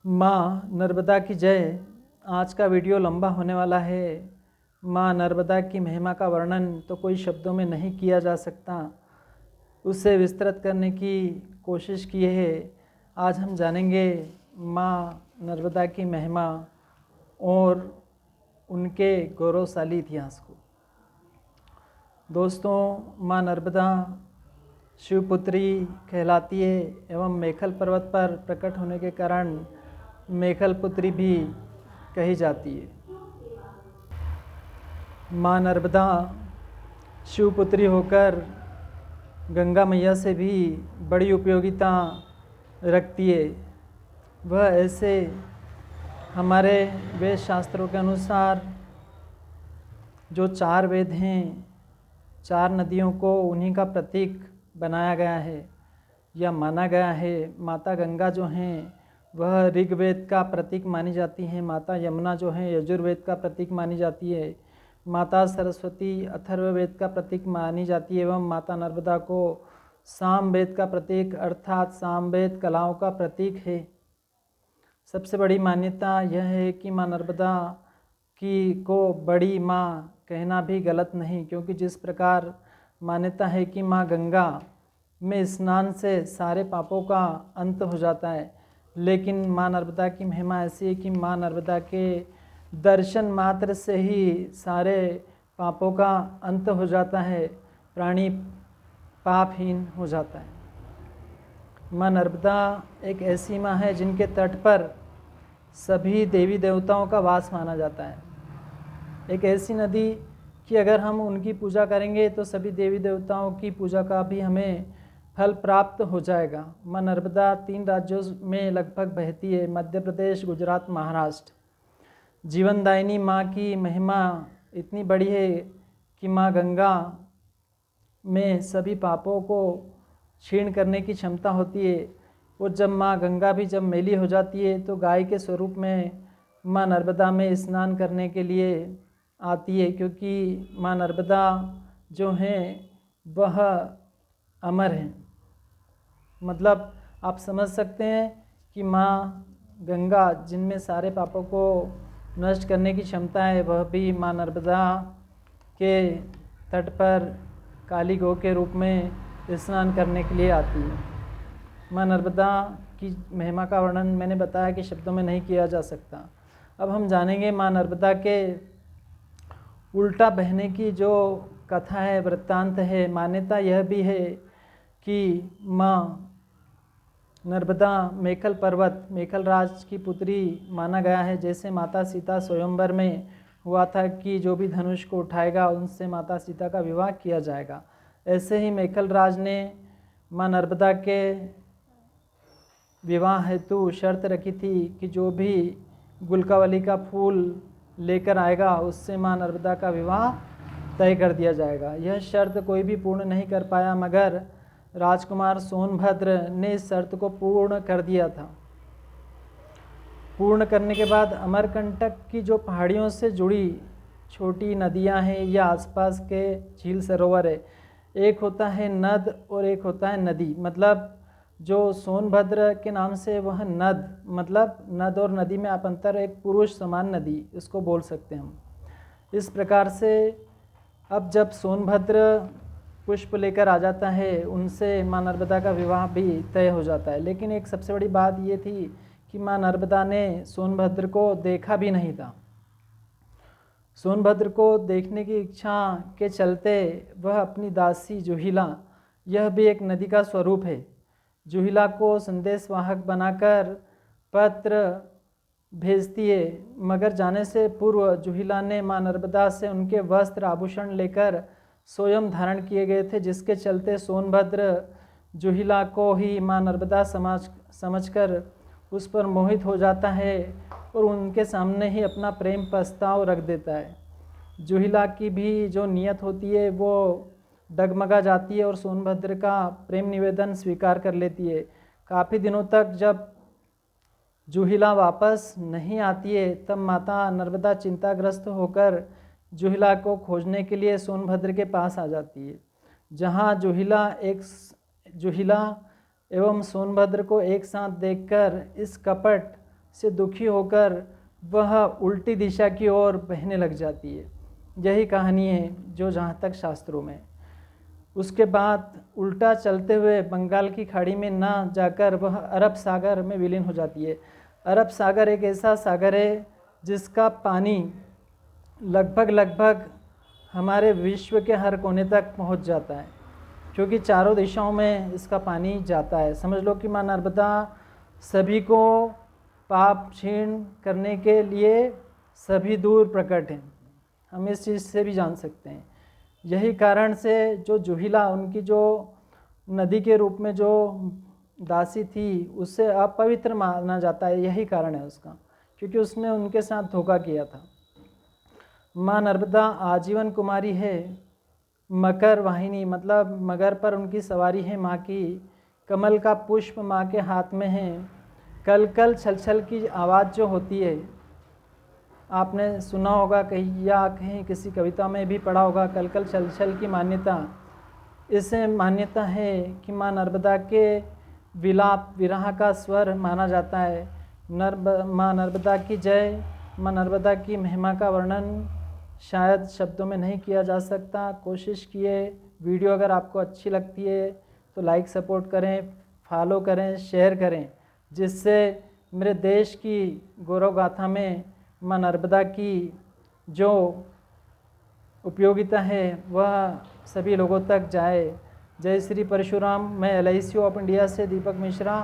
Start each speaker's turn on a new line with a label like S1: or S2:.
S1: माँ नर्मदा की जय। आज का वीडियो लंबा होने वाला है। माँ नर्मदा की महिमा का वर्णन तो कोई शब्दों में नहीं किया जा सकता, उसे विस्तृत करने की कोशिश की है। आज हम जानेंगे माँ नर्मदा की महिमा और उनके गौरवशाली इतिहास को। दोस्तों, माँ नर्मदा शिवपुत्री कहलाती है एवं मेखल पर्वत पर प्रकट होने के कारण मेखल पुत्री भी कही जाती है। माँ नर्मदा शिवपुत्री होकर गंगा मैया से भी बड़ी उपयोगिता रखती है। वह ऐसे हमारे वेद शास्त्रों के अनुसार जो 4 वेद हैं, 4 नदियों को उन्हीं का प्रतीक बनाया गया है या माना गया है। माता गंगा जो हैं वह ऋग्वेद का प्रतीक मानी जाती हैं। माता यमुना जो है यजुर्वेद का प्रतीक मानी जाती है। माता सरस्वती अथर्ववेद का प्रतीक मानी जाती है एवं माता नर्मदा को सामवेद का प्रतीक अर्थात सामवेद कलाओं का प्रतीक है। सबसे बड़ी मान्यता यह है कि माँ नर्मदा की को बड़ी माँ कहना भी गलत नहीं, क्योंकि जिस प्रकार मान्यता है कि माँ गंगा में स्नान से सारे पापों का अंत हो जाता है, लेकिन माँ नर्मदा की महिमा ऐसी है कि माँ नर्मदा के दर्शन मात्र से ही सारे पापों का अंत हो जाता है, प्राणी पापहीन हो जाता है। माँ नर्मदा एक ऐसी माँ है जिनके तट पर सभी देवी देवताओं का वास माना जाता है। एक ऐसी नदी कि अगर हम उनकी पूजा करेंगे तो सभी देवी देवताओं की पूजा का भी हमें फल प्राप्त हो जाएगा। माँ नर्मदा 3 राज्यों में लगभग बहती है, मध्य प्रदेश, गुजरात, महाराष्ट्र। जीवनदायिनी माँ की महिमा इतनी बड़ी है कि माँ गंगा में सभी पापों को क्षीण करने की क्षमता होती है। और जब माँ गंगा भी जब मैली हो जाती है तो गाय के स्वरूप में माँ नर्मदा में स्नान करने के लिए आती है, क्योंकि माँ नर्मदा जो हैं वह अमर हैं। मतलब आप समझ सकते हैं कि माँ गंगा जिनमें सारे पापों को नष्ट करने की क्षमता है, वह भी माँ नर्मदा के तट पर काली गौ के रूप में स्नान करने के लिए आती है। माँ नर्मदा की महिमा का वर्णन मैंने बताया कि शब्दों में नहीं किया जा सकता। अब हम जानेंगे माँ नर्मदा के उल्टा बहने की जो कथा है, वृत्तांत है। मान्यता यह भी है कि माँ नर्मदा मेखल पर्वत, मेखल राज की पुत्री माना गया है। जैसे माता सीता स्वयंवर में हुआ था कि जो भी धनुष को उठाएगा उनसे माता सीता का विवाह किया जाएगा, ऐसे ही मेखल राज ने माँ नर्मदा के विवाह हेतु शर्त रखी थी कि जो भी गुलकावली का फूल लेकर आएगा उससे माँ नर्मदा का विवाह तय कर दिया जाएगा। यह शर्त कोई भी पूर्ण नहीं कर पाया, मगर राजकुमार सोनभद्र ने इस शर्त को पूर्ण कर दिया था। पूर्ण करने के बाद अमरकंटक की जो पहाड़ियों से जुड़ी छोटी नदियां हैं या आसपास के झील सरोवर है, एक होता है नद और एक होता है नदी। मतलब जो सोनभद्र के नाम से वह नद, मतलब नद और नदी में आप अंतर, एक पुरुष समान नदी इसको बोल सकते हैं हम। इस प्रकार से अब जब सोनभद्र पुष्प लेकर आ जाता है, उनसे माँ नर्मदा का विवाह भी तय हो जाता है। लेकिन एक सबसे बड़ी बात ये थी कि माँ नर्मदा ने सोनभद्र को देखा भी नहीं था। सोनभद्र को देखने की इच्छा के चलते वह अपनी दासी जुहिला, यह भी एक नदी का स्वरूप है, जुहिला को संदेशवाहक बनाकर पत्र भेजती है। मगर जाने से पूर्व जुहिला ने माँ नर्मदा से उनके वस्त्र आभूषण लेकर स्वयं धारण किए गए थे, जिसके चलते सोनभद्र जुहिला को ही माँ नर्मदा समझकर उस पर मोहित हो जाता है और उनके सामने ही अपना प्रेम प्रस्ताव रख देता है। जुहिला की भी जो नियत होती है वो डगमगा जाती है और सोनभद्र का प्रेम निवेदन स्वीकार कर लेती है। काफ़ी दिनों तक जब जुहिला वापस नहीं आती है, तब माता नर्मदा चिंताग्रस्त होकर जुहिला को खोजने के लिए सोनभद्र के पास आ जाती है। जहाँ जुहिला एवं सोनभद्र को एक साथ देखकर इस कपट से दुखी होकर वह उल्टी दिशा की ओर बहने लग जाती है। यही कहानी है जो जहाँ तक शास्त्रों में। उसके बाद उल्टा चलते हुए बंगाल की खाड़ी में ना जाकर वह अरब सागर में विलीन हो जाती है। अरब सागर एक ऐसा सागर है जिसका पानी लगभग हमारे विश्व के हर कोने तक पहुंच जाता है, क्योंकि चारों दिशाओं में इसका पानी जाता है। समझ लो कि माँ नर्मदा सभी को पाप क्षीण करने के लिए सभी दूर प्रकट हैं। हम इस चीज़ से भी जान सकते हैं। यही कारण से जो जुहिला उनकी जो नदी के रूप में जो दासी थी उससे अपवित्र माना जाता है। यही कारण है उसका, क्योंकि उसने उनके साथ धोखा किया था। माँ नर्मदा आजीवन कुमारी है। मकर वाहिनी मतलब मगर पर उनकी सवारी है माँ की। कमल का पुष्प माँ के हाथ में है। कल कल छल छल की आवाज़ जो होती है, आपने सुना होगा कहीं या कहीं किसी कविता में भी पढ़ा होगा। कल कल छल छल की मान्यता, इससे मान्यता है कि माँ नर्मदा के विलाप विरह का स्वर माना जाता है। माँ नर्मदा की जय, माँ नर्मदा की महिमा का वर्णन शायद शब्दों में नहीं किया जा सकता। कोशिश किए। वीडियो अगर आपको अच्छी लगती है तो लाइक सपोर्ट करें, फॉलो करें, शेयर करें, जिससे मेरे देश की गौरव गाथा में माँ नर्मदा की जो उपयोगिता है वह सभी लोगों तक जाए। जय श्री परशुराम। मैं LIC ऑफ इंडिया से दीपक मिश्रा।